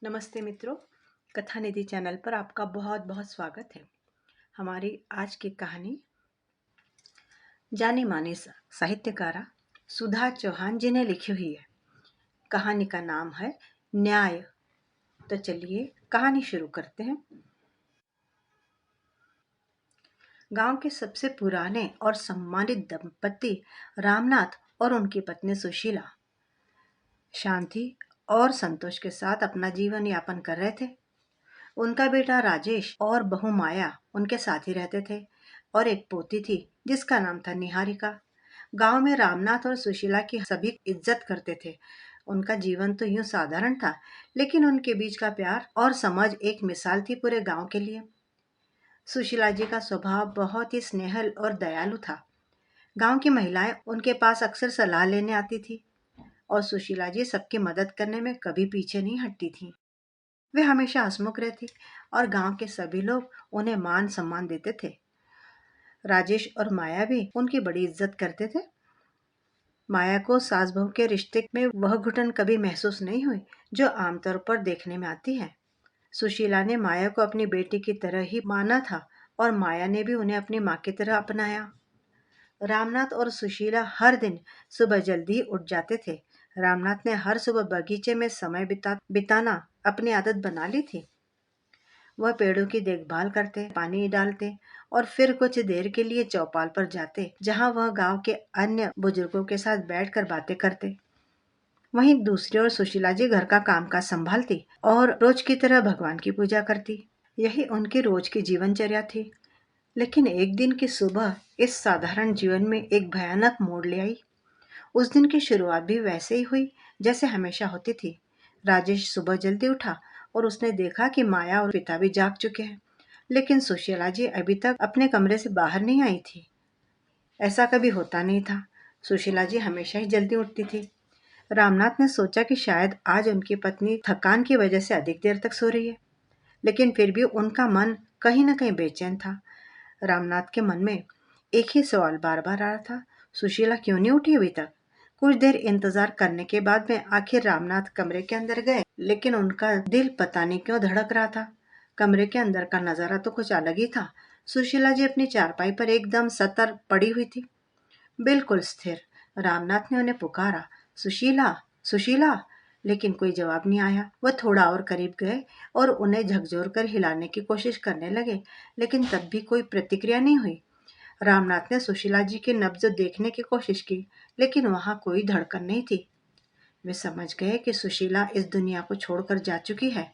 नमस्ते मित्रों, कथा निधि चैनल पर आपका बहुत बहुत स्वागत है। हमारी आज की कहानी जानी मानी साहित्यकारा सुधा चौहान जी ने लिखी हुई है। कहानी का नाम है न्याय। तो चलिए कहानी शुरू करते हैं। गांव के सबसे पुराने और सम्मानित दंपति रामनाथ और उनकी पत्नी सुशीला शांति और संतोष के साथ अपना जीवन यापन कर रहे थे। उनका बेटा राजेश और बहू माया उनके साथ ही रहते थे और एक पोती थी जिसका नाम था निहारिका। गांव में रामनाथ और सुशीला की सभी इज्जत करते थे। उनका जीवन तो यूं साधारण था, लेकिन उनके बीच का प्यार और समझ एक मिसाल थी पूरे गांव के लिए। सुशीला जी का स्वभाव बहुत ही स्नेहल और दयालु था। गांव की महिलाएं उनके पास अक्सर सलाह लेने आती थी और सुशीला जी सबकी मदद करने में कभी पीछे नहीं हटती थी। वे हमेशा हंसमुख रहती और गांव के सभी लोग उन्हें मान सम्मान देते थे। राजेश और माया भी उनकी बड़ी इज्जत करते थे। माया को सास बहू के रिश्ते में वह घुटन कभी महसूस नहीं हुई जो आमतौर पर देखने में आती है। सुशीला ने माया को अपनी बेटी की तरह ही माना था और माया ने भी उन्हें अपनी माँ की तरह अपनाया। रामनाथ और सुशीला हर दिन सुबह जल्दी उठ जाते थे। रामनाथ ने हर सुबह बगीचे में समय बिताना अपनी आदत बना ली थी। वह पेड़ों की देखभाल करते, पानी डालते और फिर कुछ देर के लिए चौपाल पर जाते, जहां वह गांव के अन्य बुजुर्गों के साथ बैठकर बातें करते। वहीं दूसरी ओर सुशीला जी घर का कामकाज संभालती और रोज की तरह भगवान की पूजा करती। यही उनकी रोज की जीवनचर्या थी। लेकिन एक दिन की सुबह इस साधारण जीवन में एक भयानक मोड़ ले आई। उस दिन की शुरुआत भी वैसे ही हुई जैसे हमेशा होती थी। राजेश सुबह जल्दी उठा और उसने देखा कि माया और पिता भी जाग चुके हैं, लेकिन सुशीला जी अभी तक अपने कमरे से बाहर नहीं आई थी। ऐसा कभी होता नहीं था। सुशीला जी हमेशा ही जल्दी उठती थी। रामनाथ ने सोचा कि शायद आज उनकी पत्नी थकान की वजह से अधिक देर तक सो रही है, लेकिन फिर भी उनका मन कहीं न कहीं बेचैन था। रामनाथ के मन में एक ही सवाल बार बार आ रहा था, सुशीला क्यों नहीं उठी अभी तक। कुछ देर इंतजार करने के बाद में आखिर रामनाथ कमरे के अंदर गए, लेकिन उनका दिल पता नहीं क्यों धड़क रहा था। कमरे के अंदर का नजारा तो कुछ अलग ही था। सुशीला जी अपनी चारपाई पर एकदम सतर पड़ी हुई थी, बिल्कुल स्थिर। रामनाथ ने उन्हें पुकारा, सुशीला, सुशीला, लेकिन कोई जवाब नहीं आया। वह थोड़ा और करीब गए और उन्हें झकझोर कर हिलाने की कोशिश करने लगे, लेकिन तब भी कोई प्रतिक्रिया नहीं हुई। रामनाथ ने सुशीला जी की नब्ज देखने की कोशिश की, लेकिन वहां कोई धड़कन नहीं थी। वे समझ गए कि सुशीला इस दुनिया को छोड़कर जा चुकी है।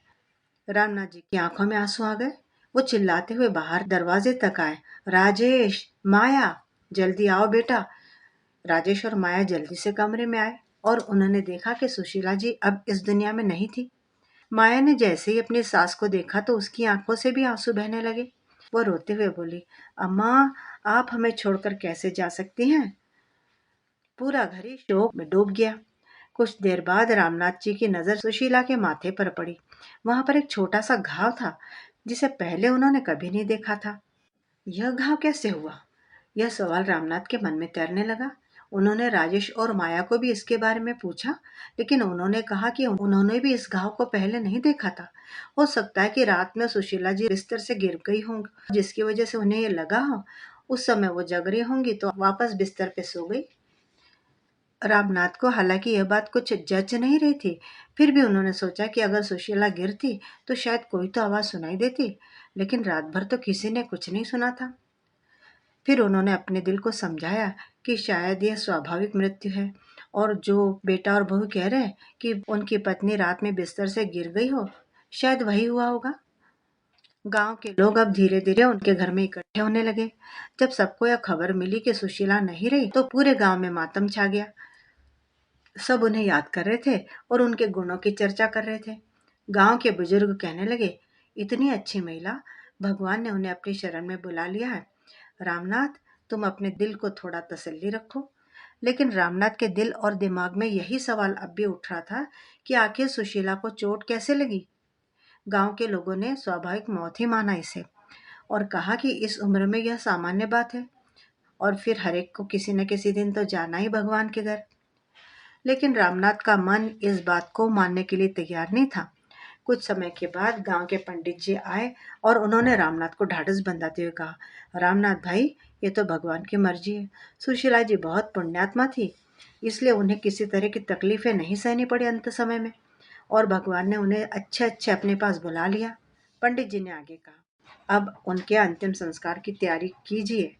रामनाथ जी की आंखों में आंसू आ गए। वो चिल्लाते हुए बाहर दरवाजे तक आए, राजेश, माया, जल्दी आओ बेटा। राजेश और माया जल्दी से कमरे में आए और उन्होंने देखा कि सुशीला जी अब इस दुनिया में नहीं थी। माया ने जैसे ही अपनी सास को देखा तो उसकी आंखों से भी आंसू बहने लगे। वो रोते हुए बोली, अम्मा, आप हमें छोड़कर कैसे जा सकती हैं। पूरा घर ही शोक में डूब गया। कुछ देर बाद रामनाथ जी की नजर सुशीला के माथे पर पड़ी। वहां पर एक छोटा सा घाव था जिसे पहले उन्होंने कभी नहीं देखा था। यह घाव कैसे हुआ, यह सवाल रामनाथ के मन में तैरने लगा। उन्होंने राजेश और माया को भी इसके बारे में पूछा, लेकिन उन्होंने कहा कि उन्होंने भी इस घाव को पहले नहीं देखा था। हो सकता है कि रात में सुशीला जी बिस्तर से गिर गई होंगी, जिसकी वजह से उन्हें ये लगा हो। उस समय वो जग रही होंगी तो वापस बिस्तर पे सो गई। रामनाथ को हालांकि यह बात कुछ जच नहीं रही थी, फिर भी उन्होंने सोचा कि अगर सुशीला गिरती तो शायद कोई तो आवाज सुनाई देती, लेकिन रात भर तो किसी ने कुछ नहीं सुना था। फिर उन्होंने अपने दिल को समझाया कि शायद यह स्वाभाविक मृत्यु है और जो बेटा और बहू कह रहे हैं कि उनकी पत्नी रात में बिस्तर से गिर गई हो, शायद वही हुआ होगा। गांव के लोग अब धीरे धीरे उनके घर में इकट्ठे होने लगे। जब सबको यह खबर मिली कि सुशीला नहीं रही तो पूरे गांव में मातम छा गया। सब उन्हें याद कर रहे थे और उनके गुणों की चर्चा कर रहे थे। गांव के बुजुर्ग कहने लगे, इतनी अच्छी महिला, भगवान ने उन्हें अपनी शरण में बुला लिया है। रामनाथ, तुम अपने दिल को थोड़ा तसल्ली रखो। लेकिन रामनाथ के दिल और दिमाग में यही सवाल अब भी उठ रहा था कि आखिर सुशीला को चोट कैसे लगी। गांव के लोगों ने स्वाभाविक मौत ही माना इसे और कहा कि इस उम्र में यह सामान्य बात है और फिर हरेक को किसी न किसी दिन तो जाना ही भगवान के घर। लेकिन रामनाथ का मन इस बात को मानने के लिए तैयार नहीं था। कुछ समय के बाद गांव के पंडित जी आए और उन्होंने रामनाथ को ढाढ़स बंधाते हुए कहा, रामनाथ भाई, ये तो भगवान की मर्जी है। सुशीला जी बहुत पुण्यात्मा थी, इसलिए उन्हें किसी तरह की तकलीफें नहीं सहनी पड़ी अंत समय में, और भगवान ने उन्हें अच्छे अच्छे अपने पास बुला लिया। पंडित जी ने आगे कहा, अब उनके अंतिम संस्कार की तैयारी कीजिए।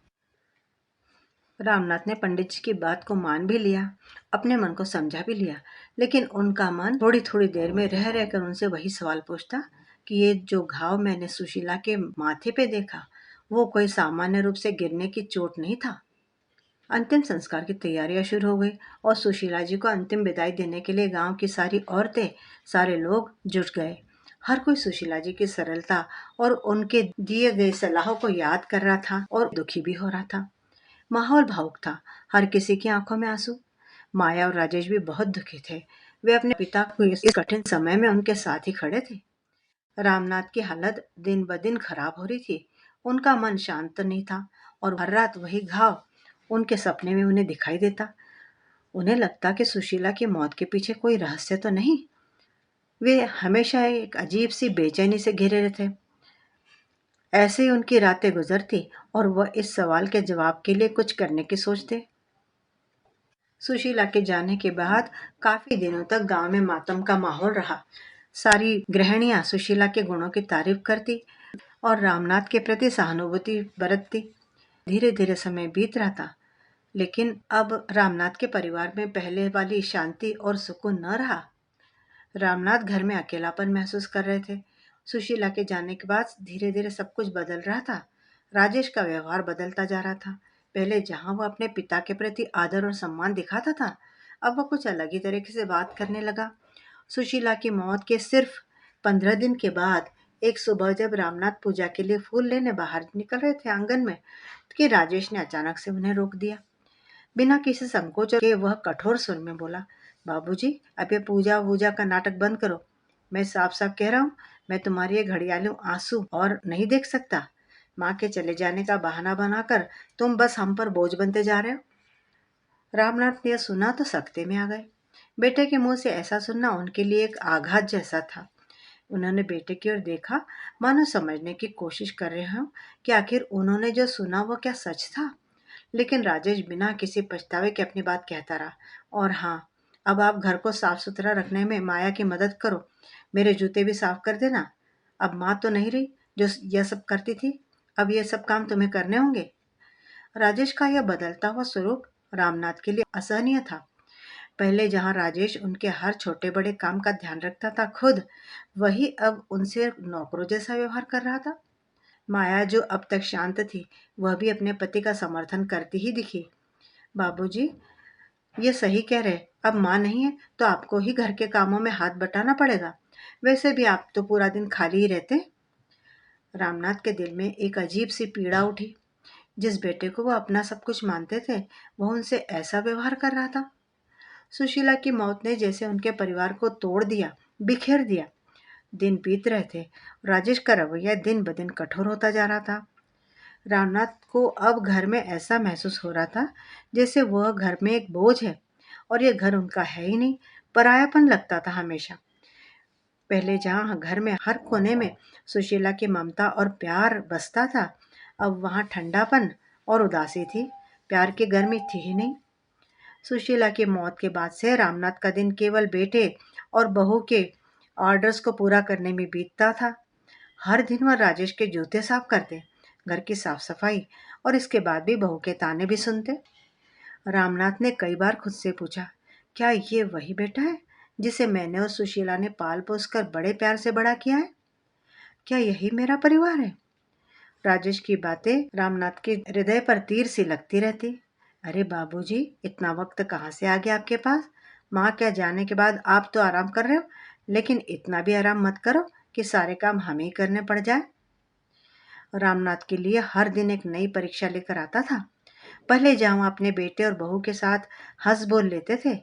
रामनाथ ने पंडित जी की बात को मान भी लिया, अपने मन को समझा भी लिया, लेकिन उनका मन थोड़ी थोड़ी देर में रह रहकर उनसे वही सवाल पूछता कि ये जो घाव मैंने सुशीला के माथे पे देखा, वो कोई सामान्य रूप से गिरने की चोट नहीं था। अंतिम संस्कार की तैयारियां शुरू हो गई और सुशीला जी को अंतिम विदाई देने के लिए गांव की सारी औरतें, सारे लोग जुट गए। हर कोई सुशीला जी की सरलता और उनके दिए गए सलाहों को याद कर रहा था और दुखी भी हो रहा था। माहौल भावुक था, हर किसी की आंखों में आंसू। माया और राजेश भी बहुत दुखी थे। वे अपने पिता को इस कठिन समय में उनके साथ ही खड़े थे। रामनाथ की हालत दिन ब दिन खराब हो रही थी। उनका मन शांत नहीं था और हर रात वही घाव उनके सपने में उन्हें दिखाई देता। उन्हें लगता कि सुशीला की मौत के पीछे कोई रहस्य तो नहीं। वे हमेशा एक अजीब सी बेचैनी से घिरे रहते। ऐसे ही उनकी रातें गुजरती और वह इस सवाल के जवाब के लिए कुछ करने की सोचते। सुशीला के जाने के बाद काफी दिनों तक गांव में मातम का माहौल रहा। सारी गृहिणियां सुशीला के गुणों की तारीफ करती और रामनाथ के प्रति सहानुभूति बरतती। धीरे धीरे समय बीत रहा था, लेकिन अब रामनाथ के परिवार में पहले वाली शांति और सुकून न रहा। रामनाथ घर में अकेलापन महसूस कर रहे थे। सुशीला के जाने के बाद धीरे धीरे सब कुछ बदल रहा था। राजेश का व्यवहार बदलता जा रहा था। पहले जहां वह अपने पिता के प्रति आदर और सम्मान दिखाता था, अब वह कुछ अलग ही तरीके से बात करने लगा। सुशीला की मौत के सिर्फ 15 दिन के बाद एक सुबह जब रामनाथ पूजा के लिए फूल लेने बाहर निकल रहे थे आंगन में, कि राजेश ने अचानक से उन्हें रोक दिया। बिना किसी संकोच के वह कठोर स्वर में बोला, बाबूजी, अब ये पूजा वूजा का नाटक बंद करो। मैं साफ साफ कह रहा हूँ, मैं तुम्हारे ये घड़ियालू आंसू और नहीं देख सकता। माँ के चले जाने का बहाना बनाकर तुम बस हम पर बोझ बनते जा रहे हो। रामनाथ ने यह सुना तो सख्ते में आ गए। बेटे के मुंह से ऐसा सुनना उनके लिए एक आघात जैसा था। उन्होंने बेटे की ओर देखा, मानो समझने की कोशिश कर रहे हो कि आखिर उन्होंने जो सुना वो क्या सच था। लेकिन राजेश बिना किसी पछतावे के अपनी बात कहता रहा, और हाँ, अब आप घर को साफ सुथरा रखने में माया की मदद करो। मेरे जूते भी साफ कर देना। अब माँ तो नहीं रही जो यह सब करती थी, अब ये सब काम तुम्हें करने होंगे। राजेश का यह बदलता हुआ स्वरूप रामनाथ के लिए असहनीय था। पहले जहां राजेश उनके हर छोटे बड़े काम का ध्यान रखता था खुद, वही अब उनसे नौकरों जैसा व्यवहार कर रहा था। माया जो अब तक शांत थी, वह भी अपने पति का समर्थन करती ही दिखी। बाबूजी, ये सही कह रहे, अब माँ नहीं है तो आपको ही घर के कामों में हाथ बटाना पड़ेगा। वैसे भी आप तो पूरा दिन खाली ही रहते। रामनाथ के दिल में एक अजीब सी पीड़ा उठी। जिस बेटे को वो अपना सब कुछ मानते थे, वह उनसे ऐसा व्यवहार कर रहा था। सुशीला की मौत ने जैसे उनके परिवार को तोड़ दिया, बिखेर दिया। दिन बीत रहे थे, राजेश का रवैया दिन ब दिन कठोर होता जा रहा था। रामनाथ को अब घर में ऐसा महसूस हो रहा था जैसे वह घर में एक बोझ है और यह घर उनका है ही नहीं, परायापन लगता था हमेशा। पहले जहाँ घर में हर कोने में सुशीला की ममता और प्यार बसता था, अब वहाँ ठंडापन और उदासी थी, प्यार की गर्मी थी ही नहीं। सुशीला की मौत के बाद से रामनाथ का दिन केवल बेटे और बहू के ऑर्डर्स को पूरा करने में बीतता था। हर दिन वह राजेश के जूते साफ करते, घर की साफ सफाई, और इसके बाद भी बहू के ताने भी सुनते। रामनाथ ने कई बार खुद से पूछा, क्या ये वही बेटा है जिसे मैंने और सुशीला ने पाल पोस कर बड़े प्यार से बड़ा किया है? क्या यही मेरा परिवार है? राजेश की बातें रामनाथ के हृदय पर तीर सी लगती रहती। अरे बाबूजी, इतना वक्त कहाँ से आ गया आपके पास? माँ क्या जाने के बाद आप तो आराम कर रहे हो, लेकिन इतना भी आराम मत करो कि सारे काम हमें ही करने पड़ जाए। रामनाथ के लिए हर दिन एक नई परीक्षा लेकर आता था। पहले जहाँ वह अपने बेटे और बहू के साथ हंस बोल लेते थे,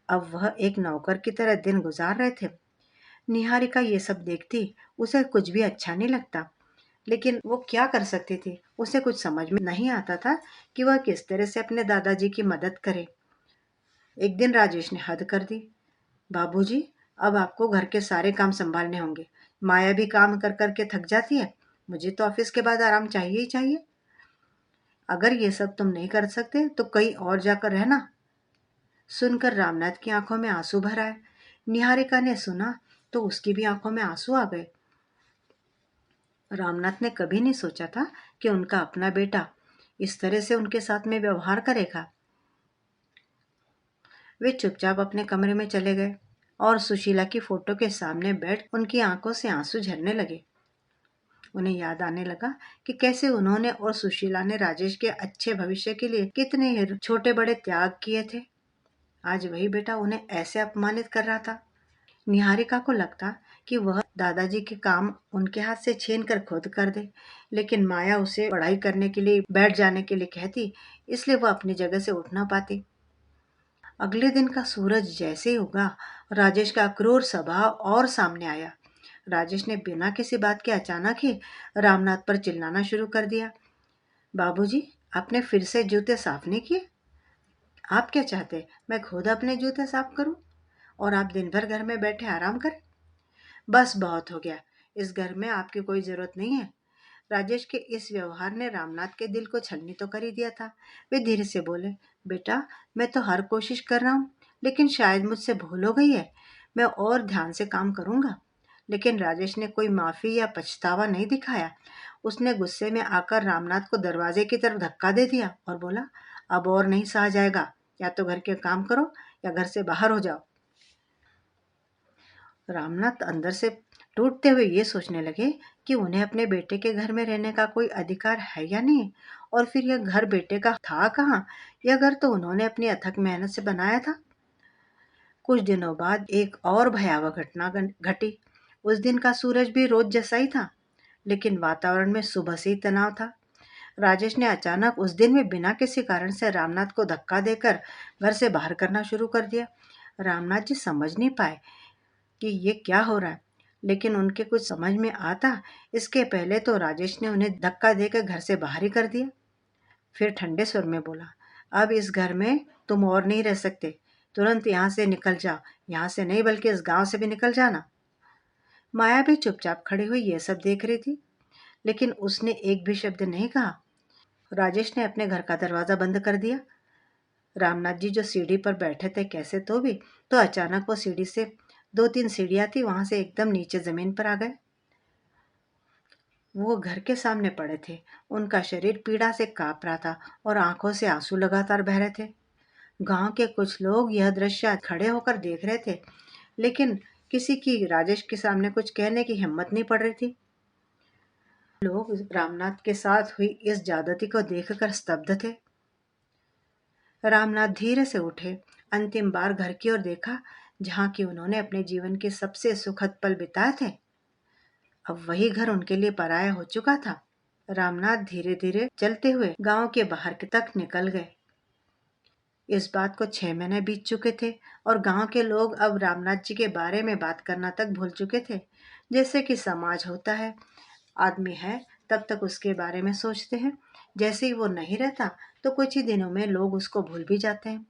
अब वह एक नौकर की तरह दिन गुजार रहे थे। निहारिका ये सब देखती, उसे कुछ भी अच्छा नहीं लगता, लेकिन वो क्या कर सकती थी? उसे कुछ समझ में नहीं आता था कि वह किस तरह से अपने दादाजी की मदद करे। एक दिन राजेश ने हद कर दी। बाबूजी, अब आपको घर के सारे काम संभालने होंगे। माया भी काम कर कर के थक जाती है। मुझे तो ऑफिस के बाद आराम चाहिए ही चाहिए। अगर ये सब तुम नहीं कर सकते तो कहीं और जाकर रहना। सुनकर रामनाथ की आंखों में आंसू भर आए। निहारिका ने सुना तो उसकी भी आंखों में आंसू आ गए। रामनाथ ने कभी नहीं सोचा था कि उनका अपना बेटा इस तरह से उनके साथ में व्यवहार करेगा। वे चुपचाप अपने कमरे में चले गए और सुशीला की फोटो के सामने बैठ उनकी आंखों से आंसू झरने लगे। उन्हें याद आने लगा कि कैसे उन्होंने और सुशीला ने राजेश के अच्छे भविष्य के लिए कितने छोटे बड़े त्याग किए थे। आज वही बेटा उन्हें ऐसे अपमानित कर रहा था। निहारिका को लगता कि वह दादाजी के काम उनके हाथ से छीन कर खुद कर दे, लेकिन माया उसे पढ़ाई करने के लिए बैठ जाने के लिए कहती, इसलिए वह अपनी जगह से उठ ना पाती। अगले दिन का सूरज जैसे ही उगा, राजेश का क्रूर स्वभाव और सामने आया। राजेश ने बिना किसी बात के अचानक ही रामनाथ पर चिल्लाना शुरू कर दिया। बाबूजी, आपने फिर से जूते साफ नहीं किए? आप क्या चाहते, मैं खुद अपने जूते साफ करूं और आप दिन भर घर में बैठे आराम करें? बस बहुत हो गया। इस घर में आपकी कोई जरूरत नहीं है। राजेश के इस व्यवहार ने रामनाथ के दिल को छलनी तो कर ही दिया था। वे धीरे से बोले, बेटा, मैं तो हर कोशिश कर रहा हूँ, लेकिन शायद मुझसे भूल हो गई है। मैं और ध्यान से काम करूंगा। लेकिन राजेश ने कोई माफी या पछतावा नहीं दिखाया। उसने गुस्से में आकर रामनाथ को दरवाजे की तरफ धक्का दे दिया और बोला, अब और नहीं सहा जाएगा। या तो घर के काम करो या घर से बाहर हो जाओ। रामनाथ अंदर से टूटते हुए ये सोचने लगे कि उन्हें अपने बेटे के घर में रहने का कोई अधिकार है या नहीं, और फिर यह घर बेटे का था कहाँ। यह घर तो उन्होंने अपनी अथक मेहनत से बनाया था। कुछ दिनों बाद एक और भयावह घटना घटी। उस दिन का सूरज भी रोज जैसा ही था, लेकिन वातावरण में सुबह से ही तनाव था। राजेश ने अचानक उस दिन में बिना किसी कारण से रामनाथ को धक्का देकर घर से बाहर करना शुरू कर दिया। रामनाथ जी समझ नहीं पाए कि ये क्या हो रहा है, लेकिन उनके कुछ समझ में आता इसके पहले तो राजेश ने उन्हें धक्का देकर घर से बाहर ही कर दिया। फिर ठंडे स्वर में बोला, अब इस घर में तुम और नहीं रह सकते। तुरंत यहाँ से निकल जाओ। यहाँ से नहीं बल्कि इस गांव से भी निकल जाना। माया भी चुपचाप खड़ी हुई ये सब देख रही थी, लेकिन उसने एक भी शब्द नहीं कहा। राजेश ने अपने घर का दरवाजा बंद कर दिया। रामनाथ जी जो सीढ़ी पर बैठे थे कैसे तो अचानक वो सीढ़ी से 2-3 सीढ़ियां थी वहां से एकदम नीचे जमीन पर आ गए। वो घर के सामने पड़े थे। उनका शरीर पीड़ा से कांप रहा था और आंखों से आंसू लगातार बह रहे थे। गांव के कुछ लोग यह दृश्य खड़े होकर देख रहे थे, लेकिन किसी की राजेश के सामने कुछ कहने की हिम्मत नहीं पड़ रही थी। लोग रामनाथ के साथ हुई इस ज्यादती को देखकर स्तब्ध थे। रामनाथ धीरे से उठे, अंतिम बार घर की ओर देखा जहाँ की उन्होंने अपने जीवन के सबसे सुखद पल बिताए थे। अब वही घर उनके लिए पराया हो चुका था। रामनाथ धीरे धीरे चलते हुए गांव के बाहर तक निकल गए। इस बात को 6 महीने बीत चुके थे और गांव के लोग अब रामनाथ जी के बारे में बात करना तक भूल चुके थे। जैसे कि समाज होता है, आदमी है तब तक उसके बारे में सोचते हैं। जैसे ही वो नहीं रहता तो कुछ ही दिनों में लोग उसको भूल भी जाते हैं।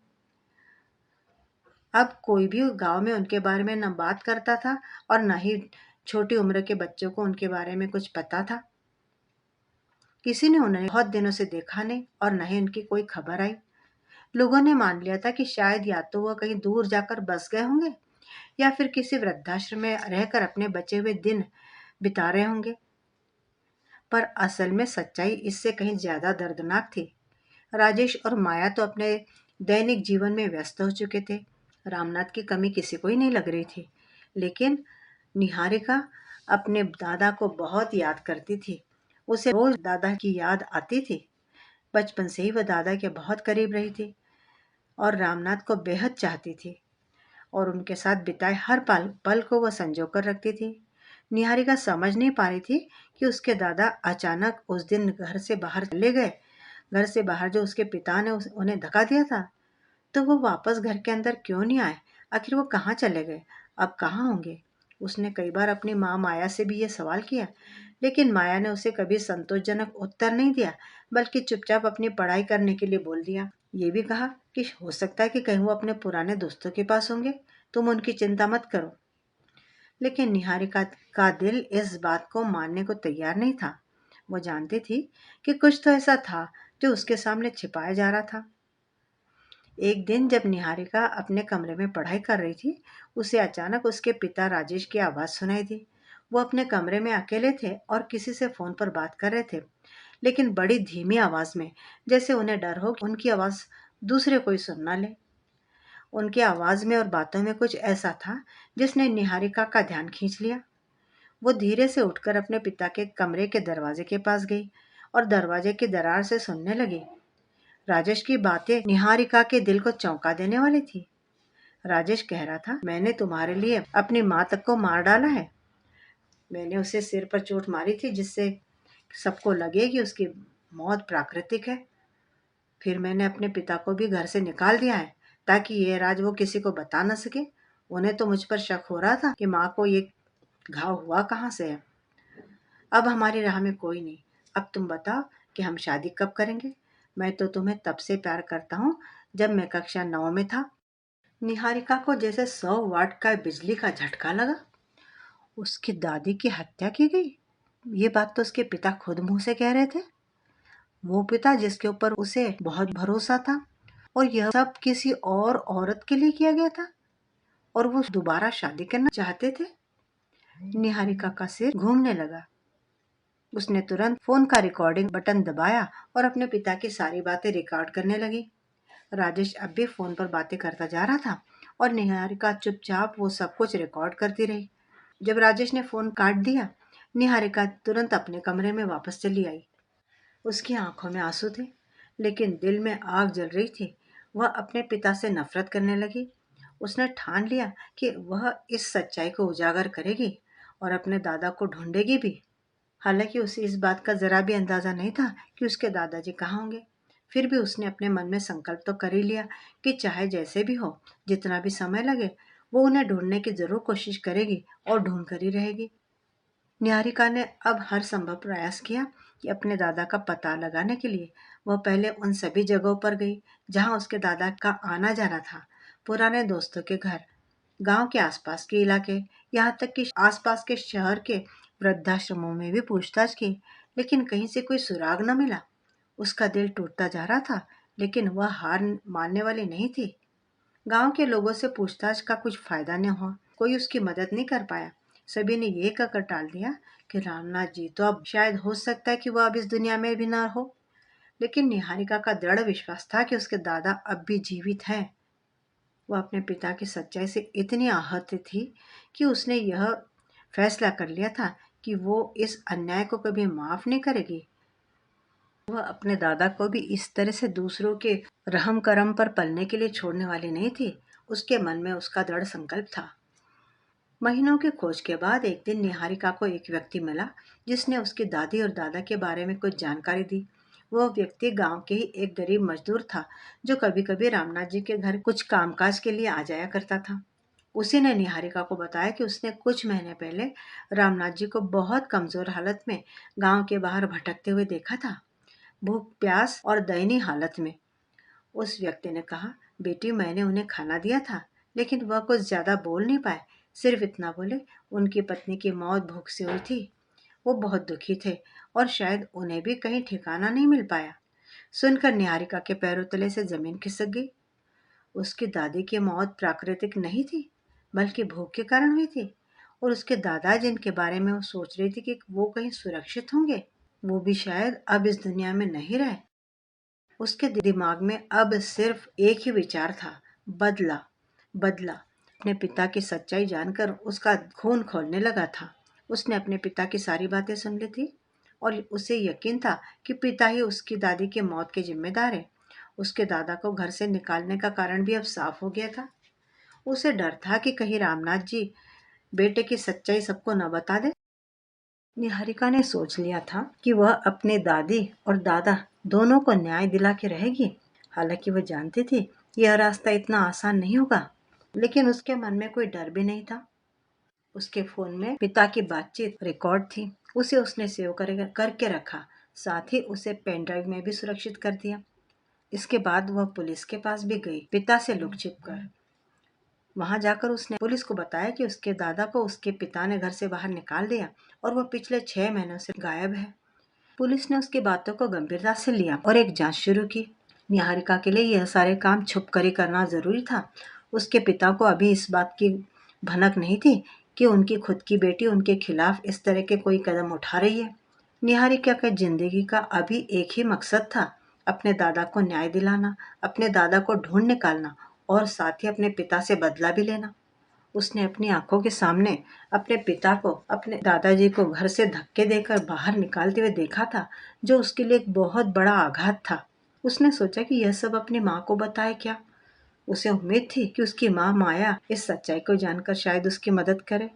अब कोई भी गांव में उनके बारे में न बात करता था और न ही छोटी उम्र के बच्चों को उनके बारे में कुछ पता था। किसी ने उन्हें बहुत दिनों से देखा नहीं और न ही उनकी कोई खबर आई। लोगों ने मान लिया था कि शायद या तो वह कहीं दूर जाकर बस गए होंगे या फिर किसी वृद्धाश्रम में रहकर अपने बचे हुए दिन बिता रहे होंगे। पर असल में सच्चाई इससे कहीं ज्यादा दर्दनाक थी। राजेश और माया तो अपने दैनिक जीवन में व्यस्त हो चुके थे। रामनाथ की कमी किसी को ही नहीं लग रही थी, लेकिन निहारिका अपने दादा को बहुत याद करती थी। उसे रोज दादा की याद आती थी। बचपन से ही वह दादा के बहुत करीब रही थी और रामनाथ को बेहद चाहती थी और उनके साथ बिताए हर पल पल को वह संजो कर रखती थी। निहारिका समझ नहीं पा रही थी कि उसके दादा अचानक उस दिन घर से बाहर चले गए। घर से बाहर जो उसके पिता ने उन्हें धक्का दिया था, तो वो वापस घर के अंदर क्यों नहीं आए? आखिर वो कहाँ चले गए? अब कहाँ होंगे? उसने कई बार अपनी माँ माया से भी ये सवाल किया, लेकिन माया ने उसे कभी संतोषजनक उत्तर नहीं दिया, बल्कि चुपचाप अपनी पढ़ाई करने के लिए बोल दिया। ये भी कहा कि हो सकता है कि कहीं वो अपने पुराने दोस्तों के पास होंगे, तुम उनकी चिंता मत करो। लेकिन निहारिका का दिल इस बात को मानने को तैयार नहीं था। वो जानती थी कि कुछ तो ऐसा था जो उसके सामने छिपाया जा रहा था। एक दिन जब निहारिका अपने कमरे में पढ़ाई कर रही थी, उसे अचानक उसके पिता राजेश की आवाज़ सुनाई दी। वो अपने कमरे में अकेले थे और किसी से फ़ोन पर बात कर रहे थे, लेकिन बड़ी धीमी आवाज़ में, जैसे उन्हें डर हो कि उनकी आवाज़ दूसरे कोई सुन ना ले। उनकी आवाज़ में और बातों में कुछ ऐसा था जिसने निहारिका का ध्यान खींच लिया। वो धीरे से उठकर अपने पिता के कमरे के दरवाजे के पास गई और दरवाजे की दरार से सुनने लगी। राजेश की बातें निहारिका के दिल को चौंका देने वाली थी। राजेश कह रहा था, मैंने तुम्हारे लिए अपनी माँ तक को मार डाला है। मैंने उसे सिर पर चोट मारी थी जिससे सबको लगे कि उसकी मौत प्राकृतिक है। फिर मैंने अपने पिता को भी घर से निकाल दिया है ताकि ये राज वो किसी को बता न सके। उन्हें तो मुझ पर शक हो रहा था कि माँ को ये घाव हुआ कहाँ से है। अब हमारी राह में कोई नहीं। अब तुम बताओ कि हम शादी कब करेंगे। मैं तो तुम्हें तब से प्यार करता हूँ जब मैं कक्षा 9 में था। निहारिका को जैसे 100 वाट का बिजली का झटका लगा। उसकी दादी की हत्या की गई, ये बात तो उसके पिता खुद मुंह से कह रहे थे। वो पिता जिसके ऊपर उसे बहुत भरोसा था, और यह सब किसी और औरत के लिए किया गया था, और वो दोबारा शादी करना चाहते थे। निहारिका का सिर घूमने लगा। उसने तुरंत फोन का रिकॉर्डिंग बटन दबाया और अपने पिता की सारी बातें रिकॉर्ड करने लगी। राजेश अब भी फोन पर बातें करता जा रहा था और निहारिका चुपचाप वो सब कुछ रिकॉर्ड करती रही। जब राजेश ने फोन काट दिया, निहारिका तुरंत अपने कमरे में वापस चली आई। उसकी आंखों में आंसू थे, लेकिन दिल में आग जल रही थी। वह अपने पिता से नफरत करने लगी। उसने ठान लिया कि वह इस सच्चाई को उजागर करेगी और अपने दादा को ढूंढेगी भी। हालांकि उसे इस बात का जरा भी अंदाजा नहीं था कि उसके दादाजी कहाँ होंगे। फिर भी उसने अपने मन में संकल्प तो कर ही लिया कि चाहे जैसे भी हो, जितना भी समय लगे, वो उन्हें ढूंढने की जरूर कोशिश करेगी और ढूंढ कर ही रहेगी। निहारिका ने अब हर संभव प्रयास किया कि अपने दादा का पता लगाने के लिए वह पहले उन सभी जगहों पर गई जहां उसके दादा का आना जाना था। पुराने दोस्तों के घर, गांव के आसपास के इलाके, यहाँ तक कि आसपास के शहर के वृद्धाश्रमों में भी पूछताछ की, लेकिन कहीं से कोई सुराग न मिला। उसका दिल टूटता जा रहा था, लेकिन वह हार मानने वाली नहीं थी। गांव के लोगों से पूछताछ का कुछ फायदा न हुआ। कोई उसकी मदद नहीं कर पाया। सभी ने यह कहकर टाल दिया कि रामनाथ जी तो अब शायद हो सकता है कि वह अब इस दुनिया में भी ना हो। लेकिन निहारिका का दृढ़ विश्वास था कि उसके दादा अब भी जीवित हैं। वह अपने पिता की सच्चाई से इतनी आहत थी कि उसने यह फैसला कर लिया था कि वो इस अन्याय को कभी माफ नहीं करेगी। वह अपने दादा को भी इस तरह से दूसरों के रहम करम पर पलने के लिए छोड़ने वाली नहीं थी। उसके मन में उसका दृढ़ संकल्प था। महीनों की खोज के बाद एक दिन निहारिका को एक व्यक्ति मिला जिसने उसकी दादी और दादा के बारे में कुछ जानकारी दी। वह व्यक्ति गांव के ही एक गरीब मजदूर था जो कभी कभी रामनाथ जी के घर कुछ कामकाज के लिए आ जाया करता था। उसी ने निहारिका को बताया कि उसने कुछ महीने पहले रामनाथ जी को बहुत कमजोर हालत में गांव के बाहर भटकते हुए देखा था, भूख प्यास और दयनीय हालत में। उस व्यक्ति ने कहा, बेटी मैंने उन्हें खाना दिया था, लेकिन वह कुछ ज्यादा बोल नहीं पाए। सिर्फ इतना बोले, उनकी पत्नी की मौत भूख से हुई थी। वो बहुत दुखी थे और शायद उन्हें भी कहीं ठिकाना नहीं मिल पाया। सुनकर निहारिका के पैरों तले से जमीन खिसक गई। उसकी दादी की मौत प्राकृतिक नहीं थी, बल्कि भूख के कारण हुई थी। और उसके दादा जिनके बारे में वो सोच रही थी कि वो कहीं सुरक्षित होंगे, वो भी शायद अब इस दुनिया में नहीं रहे। उसके दिमाग में अब सिर्फ एक ही विचार था, बदला। बदला। अपने पिता की सच्चाई जानकर उसका खून खौलने लगा था। उसने अपने पिता की सारी बातें सुन ली थी और उसे यकीन था कि पिता ही उसकी दादी की मौत के जिम्मेदार है। उसके दादा को घर से निकालने का कारण भी अब साफ हो गया था। उसे डर था कि कहीं रामनाथ जी बेटे की सच्चाई सबको न बता दे। निहारिका ने सोच लिया था कि वह अपने दादी और दादा दोनों को न्याय दिला के रहेगी। हालांकि वह जानती थी यह रास्ता इतना आसान नहीं होगा, लेकिन उसके मन में कोई डर भी नहीं था। उसके फोन में पिता की बातचीत रिकॉर्ड थी। उसे उसने सेव करके रखा, साथ ही उसे पेन ड्राइव में भी सुरक्षित कर दिया। इसके बाद वह पुलिस के पास भी गई, पिता से लुक छिप कर। वहां जाकर उसने पुलिस को बताया कि उसके दादा को उसके पिता ने घर से बाहर निकाल दिया और वह पिछले 6 महीनों से गायब है। पुलिस ने उसकी बातों को गंभीरता से लिया और एक जांच शुरू की। निहारिका के लिए यह सारे काम छुप कर ही करना जरूरी था। उसके पिता को अभी इस बात की भनक नहीं थी कि उनकी खुद की बेटी उनके खिलाफ इस तरह के कोई कदम उठा रही है। निहारिका की जिंदगी का अभी एक ही मकसद था, अपने दादा को न्याय दिलाना, अपने दादा को ढूंढ निकालना और साथ ही अपने पिता से बदला भी लेना। उसने अपनी आंखों के सामने अपने पिता को, अपने दादाजी को घर से धक्के देकर बाहर निकालते हुए देखा था, जो उसके लिए एक बहुत बड़ा आघात था। उसने सोचा कि यह सब अपनी माँ को बताए क्या। उसे उम्मीद थी कि उसकी माँ माया इस सच्चाई को जानकर शायद उसकी मदद करे।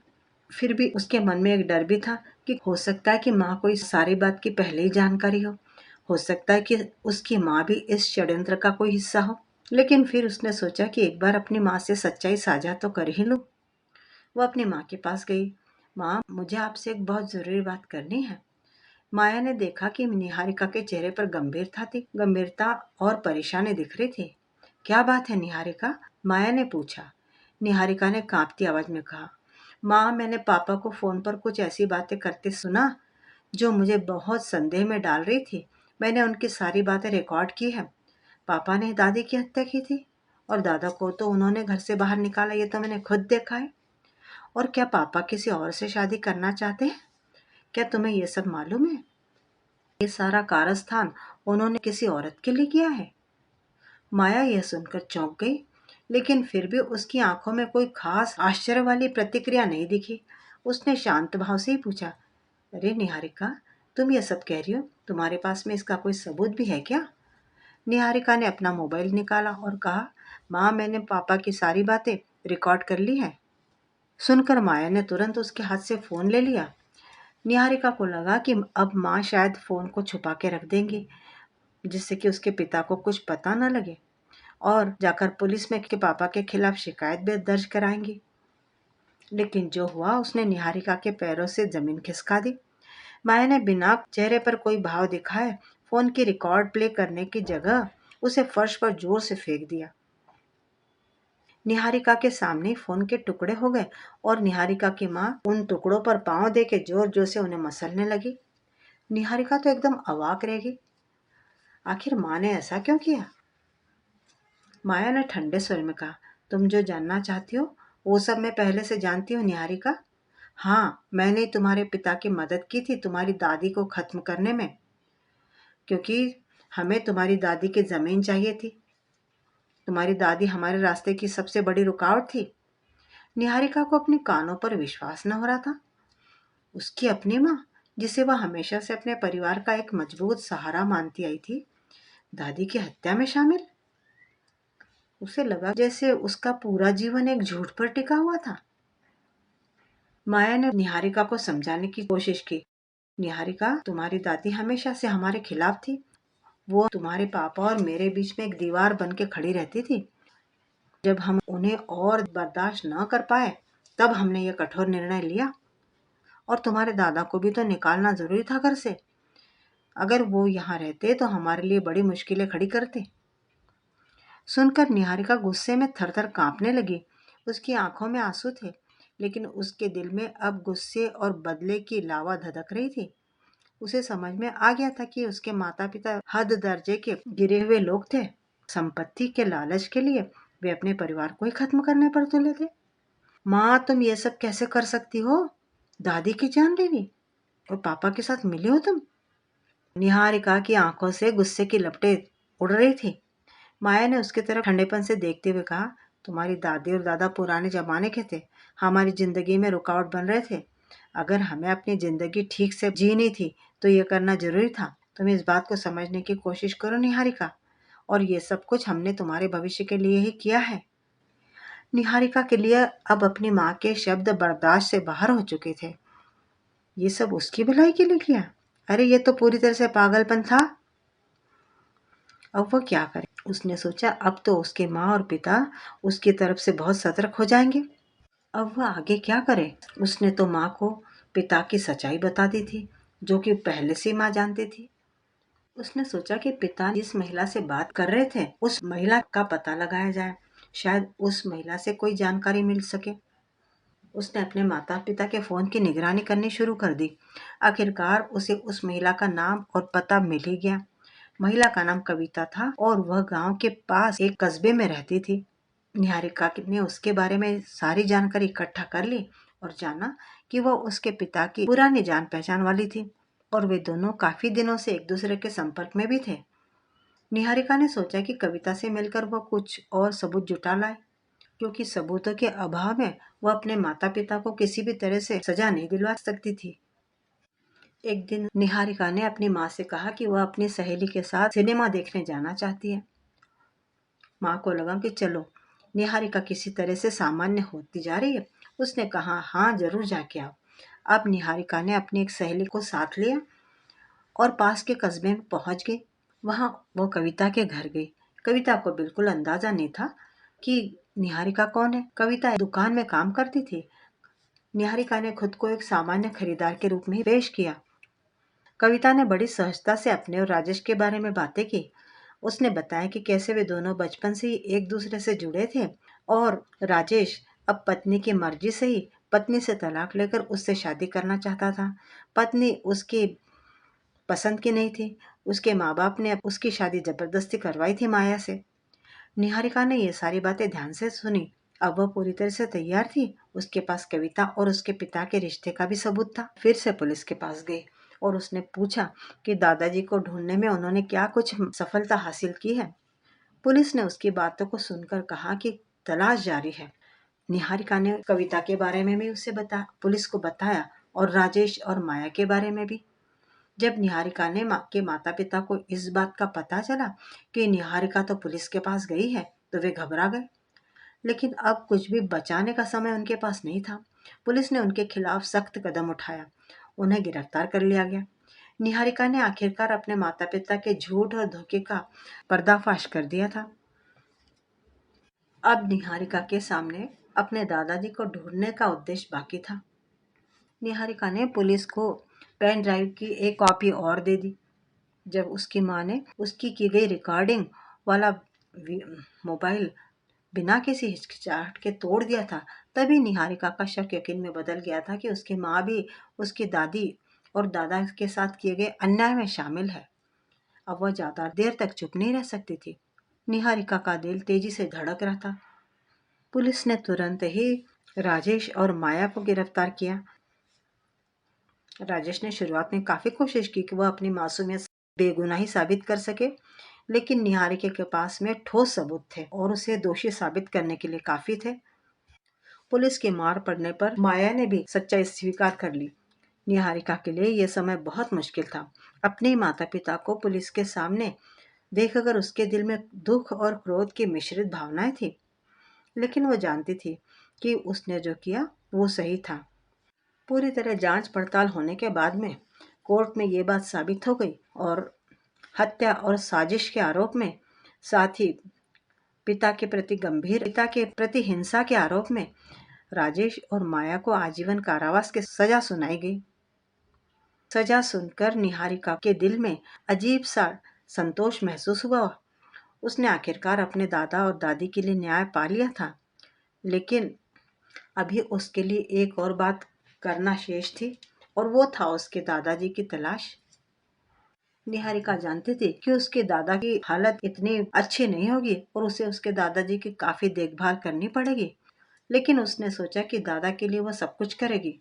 फिर भी उसके मन में एक डर भी था कि हो सकता है कि माँ को इस सारी बात की पहले ही जानकारी हो सकता है कि उसकी माँ भी इस षड्यंत्र का कोई हिस्सा हो। लेकिन फिर उसने सोचा कि एक बार अपनी माँ से सच्चाई साझा तो कर ही लूं। वो अपनी माँ के पास गई। माँ, मुझे आपसे एक बहुत जरूरी बात करनी है। माया ने देखा कि निहारिका के चेहरे पर गंभीरता और परेशानी दिख रही थी। क्या बात है निहारिका? माया ने पूछा। निहारिका ने कांपती आवाज में कहा, माँ, मैंने पापा को फोन पर कुछ ऐसी बातें करते सुना जो मुझे बहुत संदेह में डाल रही थी। मैंने उनकी सारी बातें रिकॉर्ड की है। पापा ने दादी की हत्या की थी और दादा को तो उन्होंने घर से बाहर निकाला, ये तो मैंने खुद देखा है। और क्या पापा किसी और से शादी करना चाहते हैं? क्या तुम्हें ये सब मालूम है? ये सारा कारस्थान उन्होंने किसी औरत के लिए किया है। माया यह सुनकर चौंक गई, लेकिन फिर भी उसकी आंखों में कोई खास आश्चर्य वाली प्रतिक्रिया नहीं दिखी। उसने शांत भाव से ही पूछा, अरे निहारिका, तुम ये सब कह रही हो, तुम्हारे पास में इसका कोई सबूत भी है क्या? निहारिका ने अपना मोबाइल निकाला और कहा, माँ, मैंने पापा की सारी बातें रिकॉर्ड कर ली है। सुनकर माया ने तुरंत उसके हाथ से फोन ले लिया। निहारिका को लगा कि अब माँ शायद फोन को छुपा के रख देंगी, जिससे कि उसके पिता को कुछ पता न लगे और जाकर पुलिस में के पापा के खिलाफ शिकायत भी दर्ज कराएंगी। लेकिन जो हुआ उसने निहारिका के पैरों से जमीन खिसका दी। माया ने बिना चेहरे पर कोई भाव दिखाए फोन की रिकॉर्ड प्ले करने की जगह उसे फर्श पर जोर से फेंक दिया। निहारिका के सामने फोन के टुकड़े हो गए और निहारिका की माँ उन टुकड़ों पर पांव दे के जोर जोर से उन्हें मसलने लगी। निहारिका तो एकदम अवाक रह गई। आखिर माँ ने ऐसा क्यों किया? माया ने ठंडे स्वर में कहा, तुम जो जानना चाहती हो वो सब मैं पहले से जानती हूँ निहारिका। हाँ, मैंने तुम्हारे पिता की मदद की थी तुम्हारी दादी को खत्म करने में, क्योंकि हमें तुम्हारी दादी की जमीन चाहिए थी। तुम्हारी दादी हमारे रास्ते की सबसे बड़ी रुकावट थी। निहारिका को अपने कानों पर विश्वास न हो रहा था। उसकी अपनी माँ, जिसे वह हमेशा से अपने परिवार का एक मजबूत सहारा मानती आई थी, दादी की हत्या में शामिल। उसे लगा जैसे उसका पूरा जीवन एक झूठ पर टिका हुआ था। माया ने निहारिका को समझाने की कोशिश की। निहारिका, तुम्हारी दादी हमेशा से हमारे खिलाफ थी। वो तुम्हारे पापा और मेरे बीच में एक दीवार बन के खड़ी रहती थी। जब हम उन्हें और बर्दाश्त न कर पाए, तब हमने ये कठोर निर्णय लिया। और तुम्हारे दादा को भी तो निकालना जरूरी था घर से। अगर वो यहाँ रहते तो हमारे लिए बड़ी मुश्किलें खड़ी करते। सुनकर निहारिका गुस्से में थरथर कांपने लगी। उसकी आंखों में आंसू थे, लेकिन उसके दिल में अब गुस्से और बदले की लावा धधक रही थी। उसे समझ में आ गया था कि उसके माता पिता हद दर्जे के गिरे हुए लोग थे। संपत्ति के लालच के लिए वे अपने परिवार को ही खत्म करने पर तुले थे। माँ, तुम ये सब कैसे कर सकती हो? दादी की जान ले ली और पापा के साथ मिले हो तुम? निहारिका की आंखों से गुस्से की लपटें उड़ रही थी। माया ने उसकी तरफ ठंडेपन से देखते हुए कहा, तुम्हारी दादी और दादा पुराने जमाने के थे, हमारी जिंदगी में रुकावट बन रहे थे। अगर हमें अपनी जिंदगी ठीक से जीनी थी तो ये करना जरूरी था। तुम इस बात को समझने की कोशिश करो निहारिका, और ये सब कुछ हमने तुम्हारे भविष्य के लिए ही किया है। निहारिका के लिए अब अपनी माँ के शब्द बर्दाश्त से बाहर हो चुके थे। ये सब उसकी भलाई के लिए किया? अरे ये तो पूरी तरह से पागलपन था। अब वो क्या करे? उसने सोचा अब तो उसके माँ और पिता उसकी तरफ से बहुत सतर्क हो जाएंगे। अब वह आगे क्या करे? उसने तो माँ को पिता की सच्चाई बता दी थी, जो कि पहले से माँ जानती थी। उसने सोचा कि पिता जिस महिला से बात कर रहे थे उस महिला का पता लगाया जाए। शायद उस महिला से कोई जानकारी मिल सके। उसने अपने माता पिता के फ़ोन की निगरानी करनी शुरू कर दी। आखिरकार उसे उस महिला का नाम और पता मिल ही गया। महिला का नाम कविता था और वह गांव के पास एक कस्बे में रहती थी। निहारिका ने उसके बारे में सारी जानकारी इकट्ठा कर ली और जाना कि वह उसके पिता की पुरानी जान पहचान वाली थी और वे दोनों काफी दिनों से एक दूसरे के संपर्क में भी थे। निहारिका ने सोचा कि कविता से मिलकर वह कुछ और सबूत जुटा लाए, क्योंकि सबूतों के अभाव में वह अपने माता पिता को किसी भी तरह से सजा नहीं दिलवा सकती थी। एक दिन निहारिका ने अपनी माँ से कहा कि वह अपनी सहेली के साथ सिनेमा देखने जाना चाहती है। माँ को लगा कि चलो, निहारिका किसी तरह से सामान्य होती जा रही है। उसने कहा, हाँ जरूर जाके आओ। अब निहारिका ने अपनी एक सहेली को साथ लिया और पास के कस्बे में पहुंच गई। वहां वो कविता के घर गई। कविता को बिल्कुल अंदाजा नहीं था कि निहारिका कौन है। कविता दुकान में काम करती थी। निहारिका ने खुद को एक सामान्य खरीदार के रूप में ही पेश किया। कविता ने बड़ी सहजता से अपने और राजेश के बारे में बातें की। उसने बताया कि कैसे वे दोनों बचपन से ही एक दूसरे से जुड़े थे और राजेश अब पत्नी की मर्जी से ही पत्नी से तलाक लेकर उससे शादी करना चाहता था। पत्नी उसकी पसंद की नहीं थी। उसके माँ बाप ने उसकी शादी जबरदस्ती करवाई थी माया से। निहारिका ने ये सारी बातें ध्यान से सुनी। अब वह पूरी तरह से तैयार थी। उसके पास कविता और उसके पिता के रिश्ते का भी सबूत था। फिर से पुलिस के पास गई और उसने पूछा कि दादाजी को ढूंढने में उन्होंने क्या कुछ सफलता हासिल की है। पुलिस ने उसकी बातों को सुनकर कहा कि तलाश जारी है। निहारिका ने कविता के बारे में भी पुलिस को बताया और राजेश और माया के बारे में भी। जब निहारिका ने के माता पिता को इस बात का पता चला कि निहारिका तो पुलिस के पास गई है, तो वे घबरा गए। लेकिन अब कुछ भी बचाने का समय उनके पास नहीं था। पुलिस ने उनके खिलाफ सख्त कदम उठाया। उन्हें गिरफ्तार कर लिया गया। निहारिका ने आखिरकार अपने माता पिता के झूठ और धोखे का पर्दाफाश कर दिया था। अब निहारिका के सामने अपने दादाजी को ढूंढने का उद्देश्य बाकी था। निहारिका ने पुलिस को पेन ड्राइव की एक कॉपी और दे दी। जब उसकी माँ ने उसकी की गई रिकॉर्डिंग वाला मोबाइल बिना किसी हिचकिचाहट के तोड़ दिया था, तभी निहारिका का शक यकीन में बदल गया था कि उसकी माँ भी उसकी दादी और दादा के साथ किए गए अन्याय में शामिल है। अब वह ज्यादा देर तक चुप नहीं रह सकती थी। निहारिका का दिल तेजी से धड़क रहा था। पुलिस ने तुरंत ही राजेश और माया को गिरफ्तार किया। राजेश ने शुरुआत में काफी कोशिश की कि वह अपनी मासूमियत बेगुनाही साबित कर सके, लेकिन निहारिका के पास में ठोस सबूत थे और उसे दोषी साबित करने के लिए काफी थे। पुलिस की मार पड़ने पर माया ने भी सच्चाई स्वीकार कर ली। निहारिका के लिए यह समय बहुत मुश्किल था। अपने माता पिता को पुलिस के सामने देखकर उसके दिल में दुख और क्रोध की मिश्रित भावनाएं थी, लेकिन वो जानती थी कि उसने जो किया वो सही था। पूरी तरह जांच पड़ताल होने के बाद में कोर्ट में ये बात साबित हो गई और हत्या और साजिश के आरोप में, साथ ही पिता के प्रति हिंसा के आरोप में राजेश और माया को आजीवन कारावास की सजा सुनाई गई। सजा सुनकर निहारिका के दिल में अजीब सा संतोष महसूस हुआ। उसने आखिरकार अपने दादा और दादी के लिए न्याय पा लिया था, लेकिन अभी उसके लिए एक और बात करना शेष थी और वो था उसके दादाजी की तलाश। निहारिका जानती थी कि उसके दादा की हालत इतनी अच्छी नहीं होगी और उसे उसके दादाजी की काफी देखभाल करनी पड़ेगी, लेकिन उसने सोचा कि दादा के लिए वह सब कुछ करेगी।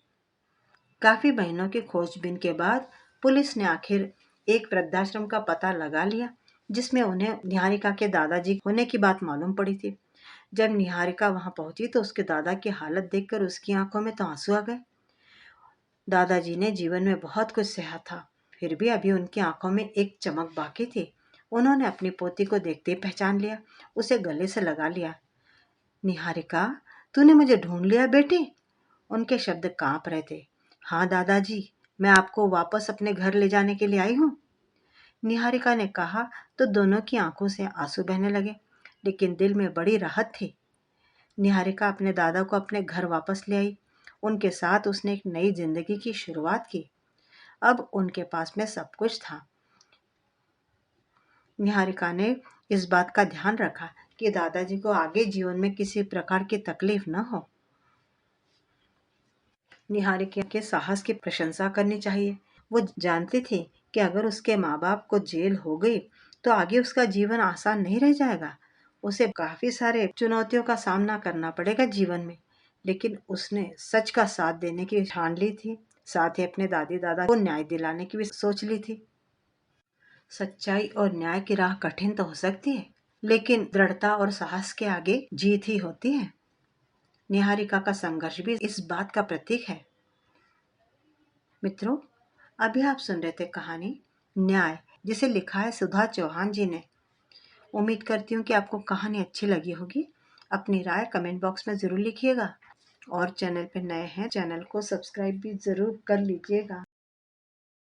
काफी महीनों की खोजबीन के बाद पुलिस ने आखिर एक वृद्धाश्रम का पता लगा लिया, जिसमें उन्हें निहारिका के दादाजी होने की बात मालूम पड़ी थी। जब निहारिका वहां पहुंची तो उसके दादा की हालत देखकर उसकी आंखों में तो आंसू आ गए। दादाजी ने जीवन में बहुत कुछ सहा था, फिर भी अभी उनकी आंखों में एक चमक बाकी थी। उन्होंने अपनी पोती को देखते ही पहचान लिया, उसे गले से लगा लिया। निहारिका, तूने मुझे ढूंढ लिया बेटी? उनके शब्द कांप रहे थे। हाँ दादाजी, मैं आपको वापस अपने घर ले जाने के लिए आई हूँ, निहारिका ने कहा तो दोनों की आंखों से आंसू बहने लगे, लेकिन दिल में बड़ी राहत थी। निहारिका अपने दादा को अपने घर वापस ले आई। उनके साथ उसने एक नई जिंदगी की शुरुआत की। अब उनके पास में सब कुछ था। निहारिका ने इस बात का ध्यान रखा कि दादाजी को आगे जीवन में किसी प्रकार की तकलीफ न हो। निहारिका के साहस की प्रशंसा करनी चाहिए। वो जानती थी कि अगर उसके माँ बाप को जेल हो गई तो आगे उसका जीवन आसान नहीं रह जाएगा। उसे काफी सारे चुनौतियों का सामना करना पड़ेगा जीवन में, लेकिन उसने सच का साथ देने की ठान ली थी। साथ ही अपने दादी दादा को न्याय दिलाने की भी सोच ली थी। सच्चाई और न्याय की राह कठिन तो हो सकती है, लेकिन दृढ़ता और साहस के आगे जीत ही होती है। निहारिका का संघर्ष भी इस बात का प्रतीक है। मित्रों, अभी आप सुन रहे थे कहानी न्याय, जिसे लिखा है सुधा चौहान जी ने। उम्मीद करती हूँ कि आपको कहानी अच्छी लगी होगी। अपनी राय कमेंट बॉक्स में ज़रूर लिखिएगा और चैनल पे नए हैं, चैनल को सब्सक्राइब भी ज़रूर कर लीजिएगा।